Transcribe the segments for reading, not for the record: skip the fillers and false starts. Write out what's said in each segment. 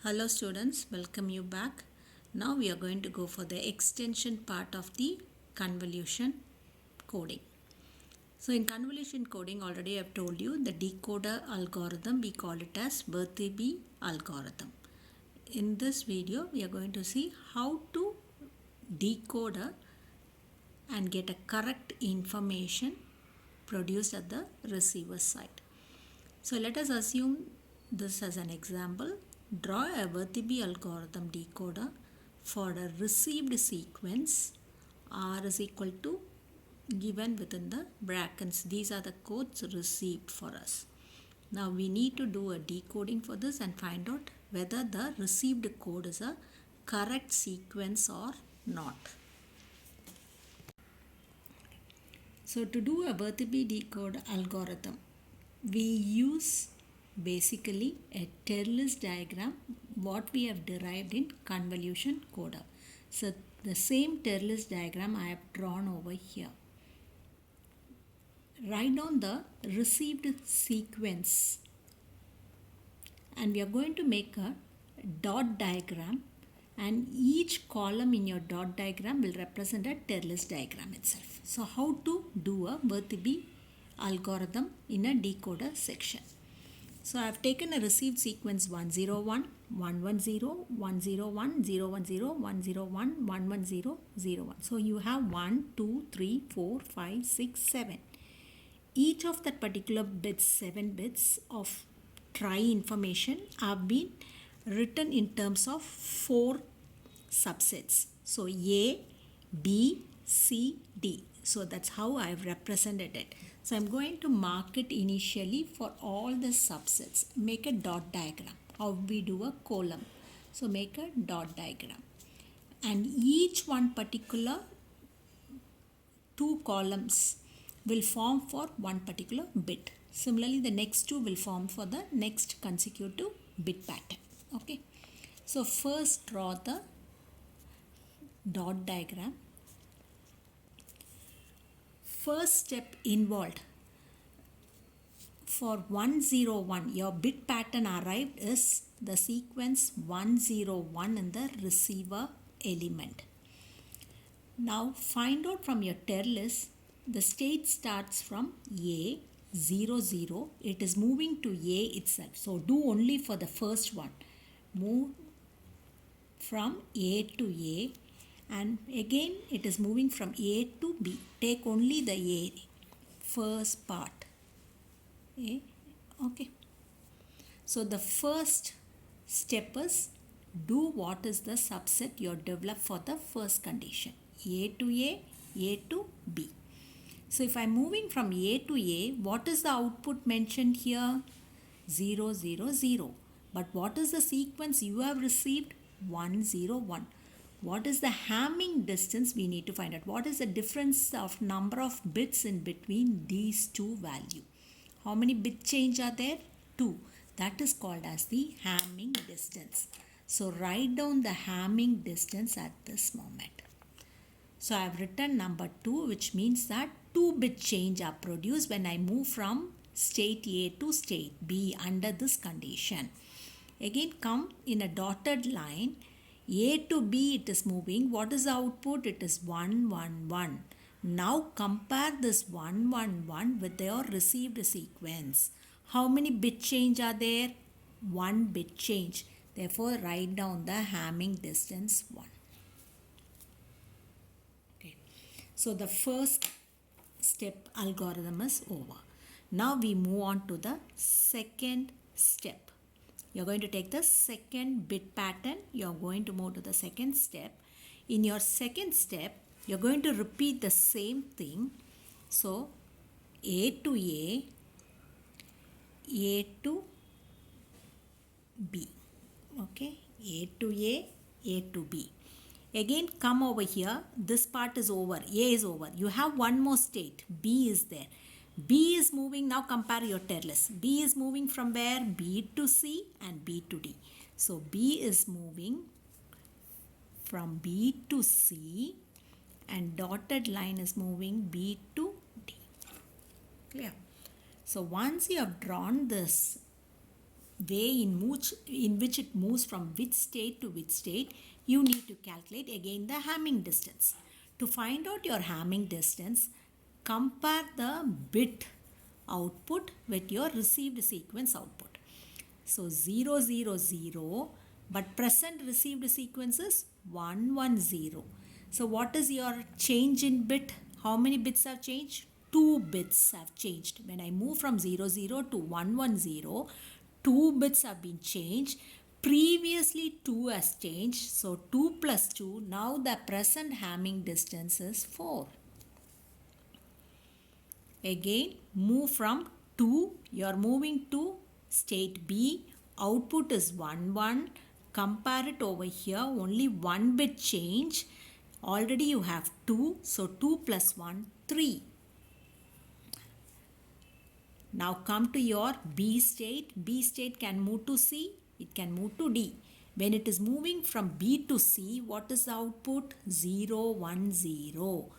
Hello students, welcome you back. Now we are going to go for the extension part of the convolution coding. So in convolution coding already I have told you the decoder algorithm, we call it as Viterbi algorithm. In this video we are going to see how to decode and get a correct information produced at the receiver side. So let us assume this as an example. Draw a Viterbi algorithm decoder for a received sequence R is equal to given within the brackets. These are the codes received for us. Now we need to do a decoding for this and find out whether the received code is a correct sequence or not. So to do a Viterbi decode algorithm, we use basically a Terlis diagram what we have derived in convolution coder. So the same Terlis diagram I have drawn over here. Write down the received sequence and we are going to make a dot diagram, and each column in your dot diagram will represent a Terlis diagram itself. So how to do a Viterbi algorithm in a decoder section. So I have taken a received sequence 101, 110, 101, 010, 101, 110, 01. So you have 1, 2, 3, 4, 5, 6, 7. Each of that particular bits, 7 bits of try information have been written in terms of 4 subsets. So A, B, C, D. So that's how I have represented it. So I'm going to mark it initially for all the subsets. Make a dot diagram. How we do a column. So make a dot diagram. And each one particular 2 columns will form for one particular bit. Similarly, the next 2 will form for the next consecutive bit pattern. Okay. So first draw the dot diagram. First step involved for 101, your bit pattern arrived is the sequence 101 in the receiver element. Now find out from your Terlis, the state starts from A, 0, 0. It is moving to A itself. So do only for the first one. Move from A to A. And again it is moving from A to B. Take only the A, first part. A. Okay. So the first step is do what is the subset you have developed for the first condition. A to A to B. So if I am moving from A to A, what is the output mentioned here? 0, 0, 0. But what is the sequence you have received? 1, 0, 1. What is the Hamming distance we need to find out? What is the difference of number of bits in between these two values? How many bit change are there? 2. That is called as the Hamming distance. So write down the Hamming distance at this moment. So I have written number 2, which means that 2 bit change are produced when I move from state A to state B under this condition. Again come in a dotted line. A to B it is moving. What is the output? It is 1, 1, 1. Now compare this 1, 1, 1 with your received sequence. How many bit change are there? 1 bit change. Therefore write down the Hamming distance 1. Okay. So the first step algorithm is over. Now we move on to the second step. You're going to take the second bit pattern. You're going to move to the second step. In your second step, you're going to repeat the same thing. So, A to A to B. Okay, A to A to B. Again, come over here. This part is over. A is over. You have one more state. B is there. B is moving. Now compare your Terlis. B is moving from where? B to C and B to D. So B is moving from B to C and dotted line is moving B to D. Clear? So once you have drawn this way in which it moves from which state to which state, you need to calculate again the Hamming distance. To find out your Hamming distance, compare the bit output with your received sequence output. So 0, 0, 0, but present received sequence is 1, 1, 0. So what is your change in bit? How many bits have changed? 2 bits have changed. When I move from 0, 0 to 1, 1, 0, 2 bits have been changed. Previously 2 has changed. So 2 plus 2, now the present Hamming distance is 4. Again, move from 2, you are moving to state B, output is 1, 1. Compare it over here, only 1 bit change. Already you have 2, so 2 plus 1, 3. Now come to your B state. B state can move to C, it can move to D. When it is moving from B to C, what is the output? 0, 1, 0.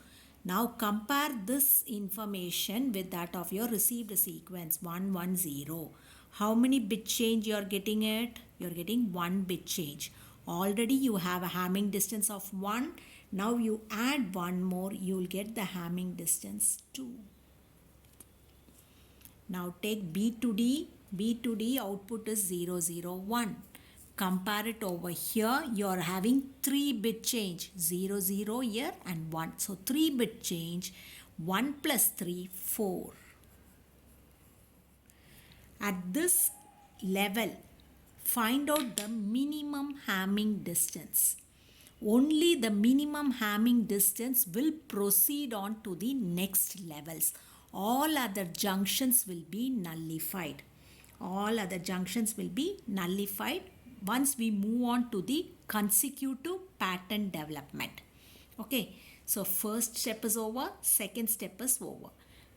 Now compare this information with that of your received sequence 1, 1, 0. How many bit change you are getting it? You are getting 1 bit change. Already you have a Hamming distance of 1. Now you add 1 more, you will get the Hamming distance 2. Now take B to D. B to D output is 0, 0, 1. Compare it over here, you are having 3 bit change, 0, 0 here and 1. So 3 bit change, 1 plus 3, 4. At this level, find out the minimum Hamming distance. Only the minimum Hamming distance will proceed on to the next levels. All other junctions will be nullified. All other junctions will be nullified once we move on to the consecutive pattern development. Okay, so first step is over, second step is over.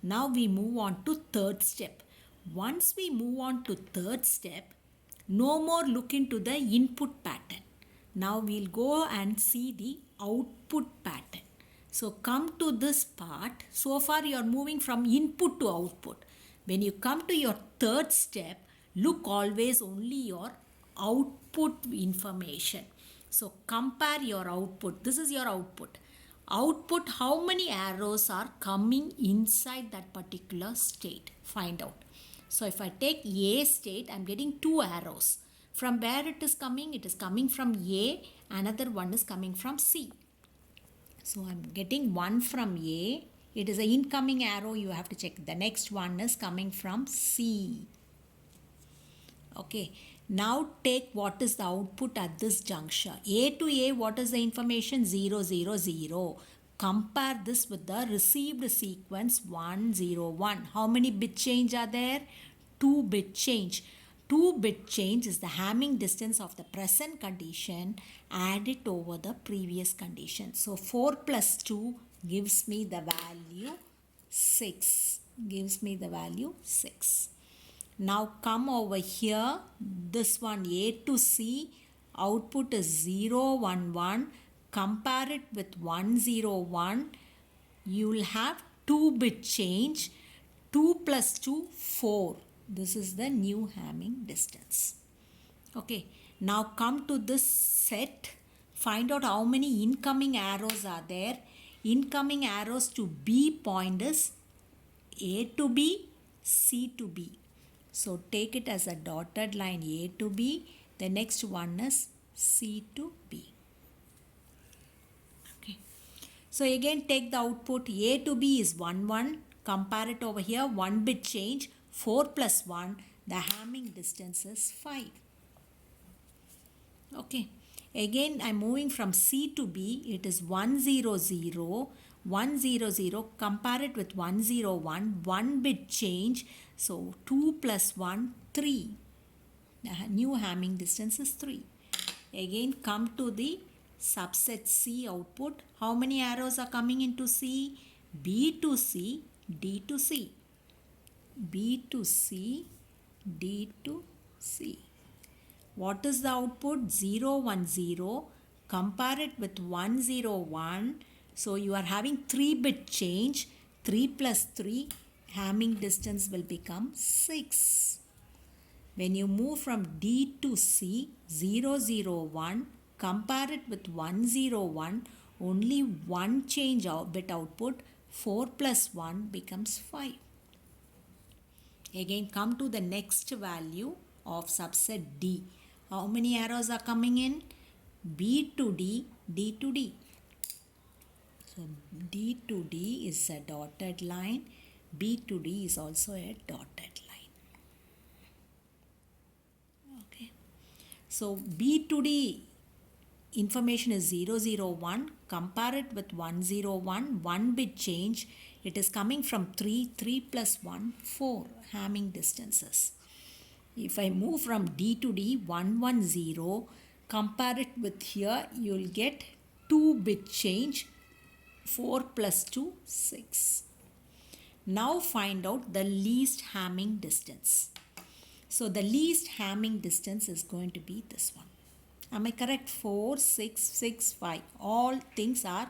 Now we move on to third step. Once we move on to third step, no more look into the input pattern. Now we'll go and see the output pattern. So come to this part. So far you are moving from input to output. When you come to your third step, look always only your output information. So compare your output. This is your output. Output, how many arrows are coming inside that particular state? Find out. So if I take A state, I am getting 2 arrows. From where it is coming? It is coming from A. Another one is coming from C. So I am getting one from A. It is an incoming arrow. You have to check. The next one is coming from C. Okay. Now take what is the output at this juncture. A to A, what is the information? 0, 0, 0. Compare this with the received sequence 1, 0, 1. How many bit change are there? 2 bit change. 2 bit change is the Hamming distance of the present condition added over the previous condition. So 4 plus 2 gives me the value 6. Gives me the value 6. Now come over here, this one A to C, output is 0, 1, 1. Compare it with 1, 0, 1. You will have 2 bit change. 2 plus 2, 4. This is the new Hamming distance. Okay, now come to this set. Find out how many incoming arrows are there. Incoming arrows to B point is A to B, C to B. So take it as a dotted line A to B. The next one is C to B. Okay. So again take the output. A to B is 1, 1. Compare it over here. 1 bit change. 4 plus 1. The Hamming distance is 5. Okay. Again I am moving from C to B. It is 1, 0, 0. 1, 0, 0. Compare it with 1, 0, 1. 1 bit change. So 2 plus 1, 3. The new Hamming distance is 3. Again come to the subset C output. How many arrows are coming into C? B to C, D to C. B to C, D to C. What is the output? 0, 1, 0. Compare it with 1, 0, 1. So you are having 3 bit change. 3 plus 3. Hamming distance will become 6. When you move from D to C, 0, 0, 1, compare it with 1, 0, 1, only one change bit output, 4 plus 1 becomes 5. Again, come to the next value of subset D. How many arrows are coming in? B to D, D to D. So D to D is a dotted line. B to D is also a dotted line. Okay. So B to D information is 0, 0, 1. Compare it with 1, 0, 1. 1 bit change. It is coming from 3. 3 plus 1, 4 Hamming distances. If I move from D to D, 1, 1, 0. Compare it with here, you will get 2 bit change. 4 plus 2, 6. Now find out the least Hamming distance. So the least Hamming distance is going to be this one. Am I correct? 4, 6, 6, 5. All things are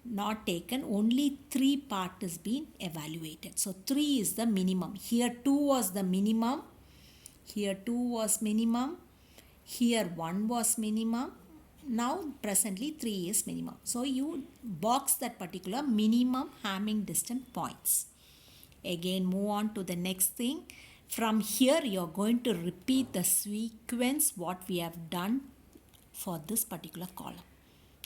not taken. Only 3 part is being evaluated. So 3 is the minimum. Here 2 was the minimum. Here 2 was minimum. Here 1 was minimum. Now presently 3 is minimum. So you box that particular minimum Hamming distance points. Again move on to the next thing. From here you are going to repeat the sequence what we have done for this particular column.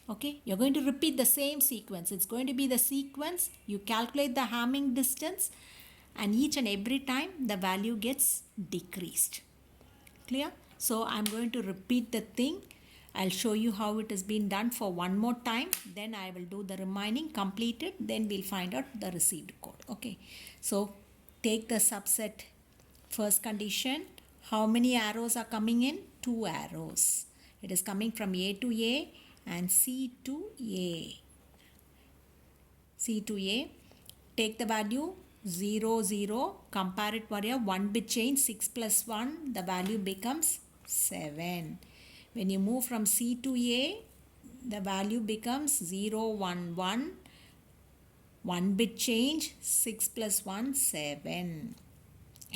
Okay, you're going to repeat the same sequence. It's going to be the sequence. You calculate the Hamming distance and each and every time the value gets decreased. Clear? So I'm going to repeat the thing. I'll show you how it has been done for one more time. Then I will do the remaining, complete it. Then we'll find out the received code. Okay. So take the subset first condition. How many arrows are coming in? 2 arrows. It is coming from A to A and C to A. C to A. Take the value 0, 0. Compare it for a 1 bit change. 6 plus 1. The value becomes 7. When you move from C to A, the value becomes 0, 1, 1. 1 bit change. 6 plus 1, 7.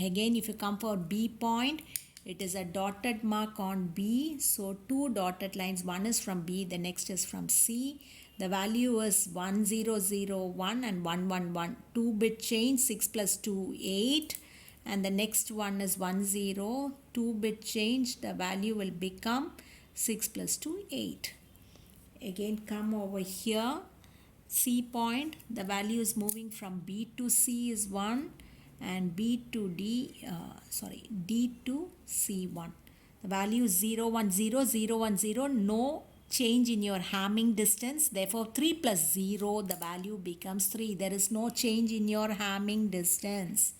Again, if you come for B point, it is a dotted mark on B. So 2 dotted lines. One is from B, the next is from C. The value is 1, 0, 0, 1 and 1, 1, 1. 2 bit change, 6 plus 2, 8. And the next one is 1, 0. 2 bit change, the value will become 6 plus 2, 8. Again, come over here. C point, the value is moving from B to C is 1. And D to C1. The value is 0, 1, 0, 0, 1, 0. No change in your Hamming distance. Therefore, 3 plus 0, the value becomes 3. There is no change in your Hamming distance.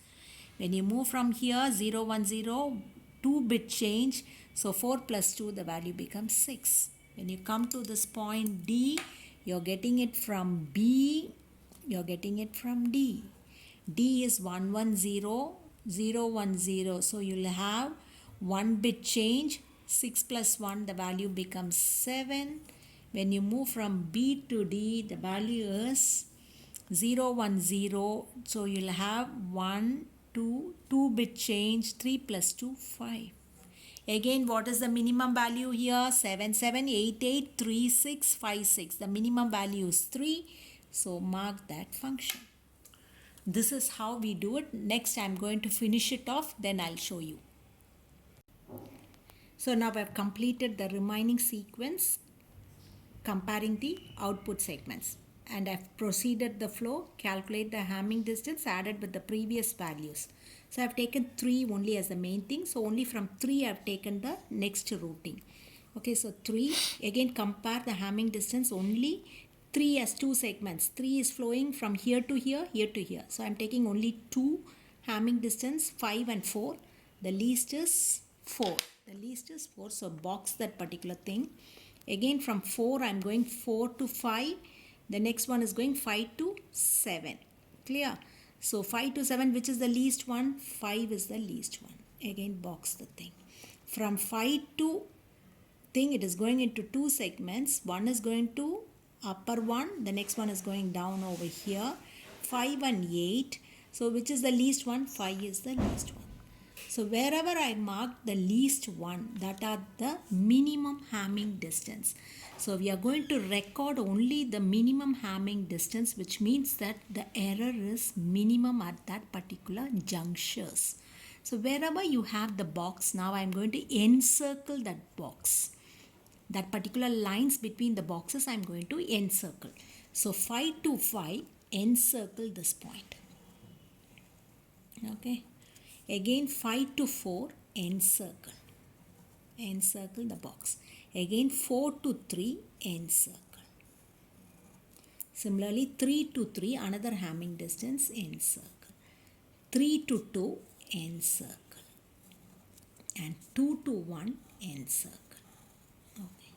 When you move from here, 0, 1, 0, 2 bit change. So 4 plus 2, the value becomes 6. When you come to this point D, you're getting it from B, you're getting it from D. D is 1, 1, 0, 0, 1, 0. So you'll have 1 bit change. 6 plus 1, the value becomes 7. When you move from B to D, the value is 0, 1, 0. So you'll have 1, 2 bit change. 3 plus 2, 5. Again, what is the minimum value here? 7, 7, 8, 8, 3, 6, 5, 6. The minimum value is 3. So mark that function. This is how we do it. Next, I'm going to finish it off. Then I'll show you. So now I've completed the remaining sequence comparing the output segments. And I've proceeded the flow, calculate the Hamming distance added with the previous values. So I've taken 3 only as the main thing. So only from 3 I've taken the next routing. Okay, so 3. Again, compare the Hamming distance only. 3 has 2 segments. 3 is flowing from here to here, here to here. So I'm taking only 2 Hamming distance, 5 and 4. The least is 4. The least is 4. So box that particular thing. Again from 4 I'm going 4 to 5. The next one is going 5 to 7. Clear? So 5 to 7, which is the least one? 5 is the least one. Again box the thing. From 5 to thing, it is going into 2 segments. One is going to upper one, the next one is going down over here. 5 and 8. So which is the least one? 5 is the least one. So wherever I mark the least one, that are the minimum Hamming distance. So we are going to record only the minimum Hamming distance, which means that the error is minimum at that particular junctures. So wherever you have the box, now I am going to encircle that box. That particular lines between the boxes I am going to encircle. So 5 to 5, encircle this point. Okay. Again 5 to 4, encircle. Encircle the box. Again 4 to 3, encircle. Similarly 3 to 3, another Hamming distance, encircle. 3 to 2, encircle. And 2 to 1, encircle. Okay.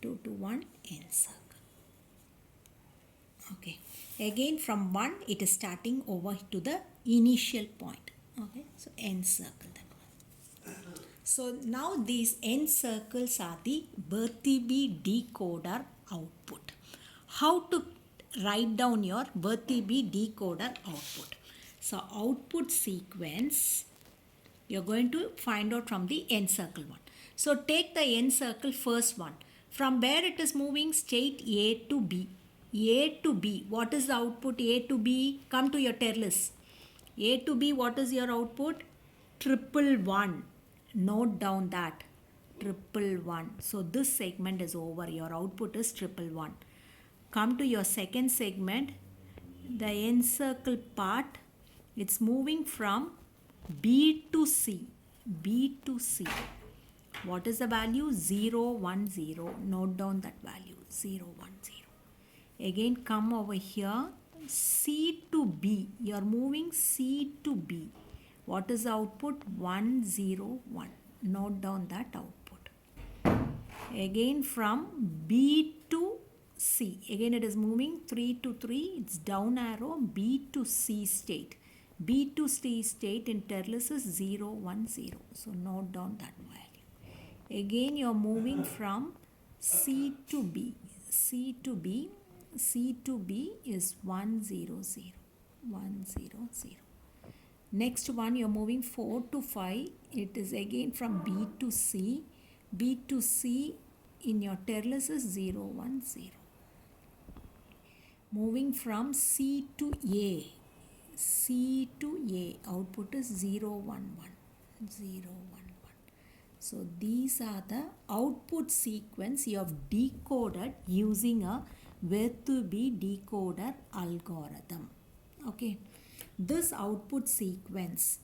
2 to 1, encircle. Okay. Again from 1, it is starting over to the initial point. Okay. So encircle that one. So now these encircles are the Bertheby decoder output. How to write down your Bertheby decoder output? So output sequence you're going to find out from the encircle one. So take the encircle first one. From where it is moving straight A to B. A to B. What is the output A to B? Come to your terlist. A to B, what is your output? 111. Note down that. 111. So this segment is over. Your output is 111. Come to your second segment. The encircle part, it's moving from B to C. B to C. What is the value? 010. Note down that value. 010. Again come over here. C to B. You are moving C to B. What is the output? 101. Note down that output. Again from B to C. Again it is moving 3 to 3. It's down arrow. B to C state. B to C state in terlist is 010. So note down that value. Again you are moving from C to B. C to B. C to B is 100. 100. Next one you are moving 4 to 5. It is again from B to C. B to C in your terlist is 010. Moving from C to A. C to A, output is 011. 011. So these are the output sequence you have decoded using a Bertheby decoder algorithm. Okay. This output sequence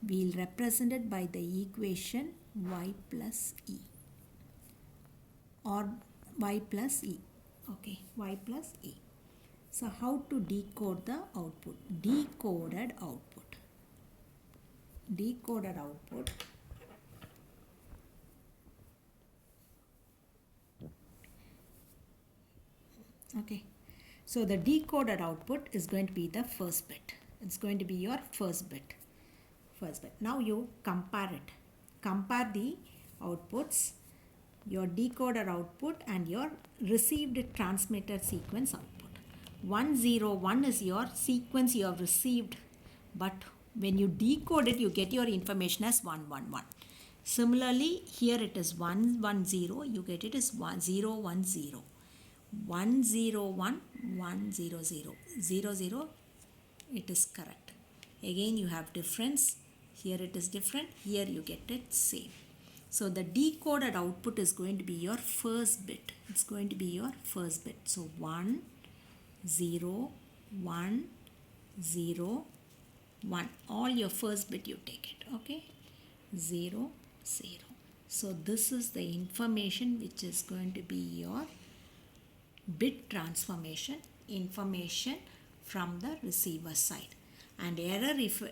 will represent it by the equation y plus e or y plus e. Okay, y plus e. So how to decode the output? Decoded output. Decoded output. Okay. So the decoded output is going to be the first bit. It's going to be your first bit. First bit. Now you compare it. Compare the outputs, your decoder output and your received transmitter sequence output. 101 is your sequence you have received, but when you decode it, you get your information as 111. Similarly, here it is 110, you get it as 010. 101, 100, 00, it is correct. Again, you have difference. Here it is different. Here you get it same. So the decoded output is going to be your first bit. It's going to be your first bit. So 1, 0, 1, 0, 1. All your first bit you take it. Okay. 0, 0. So this is the information which is going to be your bit transformation information from the receiver side. And error if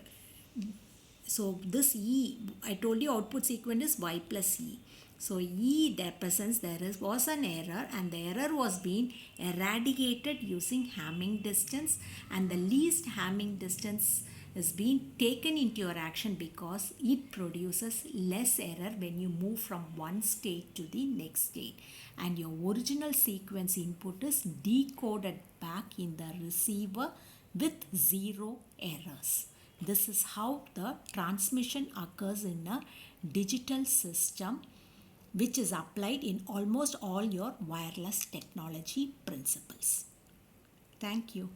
so this E, I told you output sequence is y plus E. So E represents there was an error and the error was being eradicated using Hamming distance, and the least Hamming distance is being taken into your action because it produces less error when you move from one state to the next state, and your original sequence input is decoded back in the receiver with 0 errors. This is how the transmission occurs in a digital system, which is applied in almost all your wireless technology principles. Thank you.